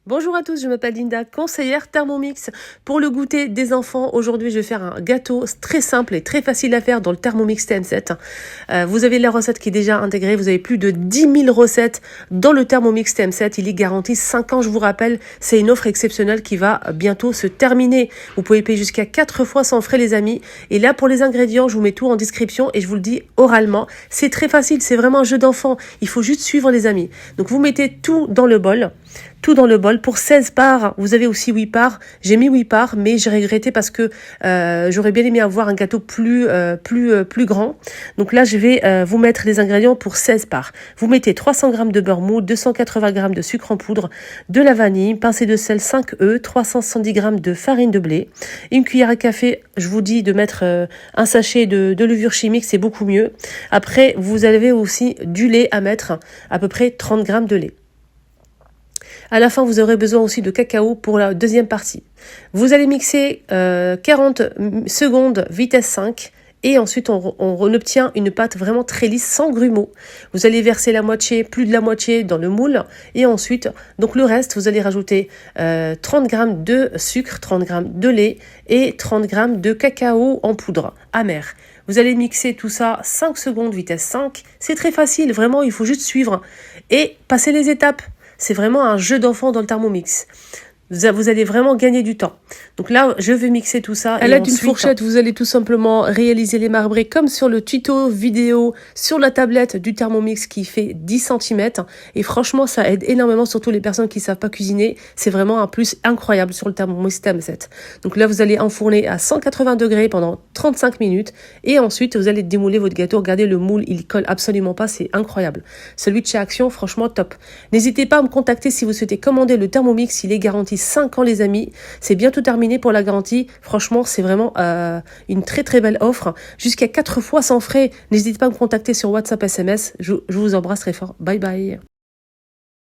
Bonjour à tous, je m'appelle Linda, conseillère Thermomix. Pour le goûter des enfants, aujourd'hui je vais faire un gâteau très simple et très facile à faire dans le Thermomix TM7. Vous avez la recette qui est déjà intégrée, vous avez plus de 10 000 recettes dans le Thermomix TM7. Il est garanti 5 ans, je vous rappelle, c'est une offre exceptionnelle qui va bientôt se terminer. Vous pouvez payer jusqu'à 4 fois sans frais les amis. Et là pour les ingrédients, je vous mets tout en description et je vous le dis oralement. C'est très facile, c'est vraiment un jeu d'enfant. Il faut juste suivre les amis. Donc vous mettez tout dans le bol. Tout dans le bol. Pour 16 parts, vous avez aussi 8 parts. J'ai mis 8 parts, mais j'ai regretté parce que j'aurais bien aimé avoir un gâteau plus grand. Donc là, je vais vous mettre les ingrédients pour 16 parts. Vous mettez 300 g de beurre mou, 280 g de sucre en poudre, de la vanille, pincée de sel 5 œufs, 370 g de farine de blé, une cuillère à café. Je vous dis de mettre un sachet de levure chimique, c'est beaucoup mieux. Après, vous avez aussi du lait à mettre, à peu près 30 g de lait. À la fin, vous aurez besoin aussi de cacao pour la deuxième partie. Vous allez mixer 40 secondes vitesse 5 et ensuite on obtient une pâte vraiment très lisse sans grumeaux. Vous allez verser la moitié, plus de la moitié dans le moule et ensuite, donc le reste, vous allez rajouter 30 g de sucre, 30 g de lait et 30 g de cacao en poudre amer. Vous allez mixer tout ça 5 secondes vitesse 5. C'est très facile, vraiment, il faut juste suivre et passer les étapes. C'est vraiment un jeu d'enfant dans le Thermomix. Vous allez vraiment gagner du temps. Donc là, je vais mixer tout ça. À l'aide d'une fourchette, vous allez tout simplement réaliser les marbrés comme sur le tuto vidéo sur la tablette du Thermomix qui fait 10 cm. Et franchement, ça aide énormément, surtout les personnes qui ne savent pas cuisiner. C'est vraiment un plus incroyable sur le Thermomix TM7. Donc là, vous allez enfourner à 180 degrés pendant 35 minutes. Et ensuite, vous allez démouler votre gâteau. Regardez, le moule, il colle absolument pas. C'est incroyable. Celui de chez Action, franchement, top. N'hésitez pas à me contacter si vous souhaitez commander le Thermomix. Il est garanti 5 ans les amis, c'est bientôt terminé pour la garantie, franchement c'est vraiment une très très belle offre, jusqu'à 4 fois sans frais. N'hésitez pas à me contacter sur WhatsApp, SMS, je vous embrasse très fort, bye bye.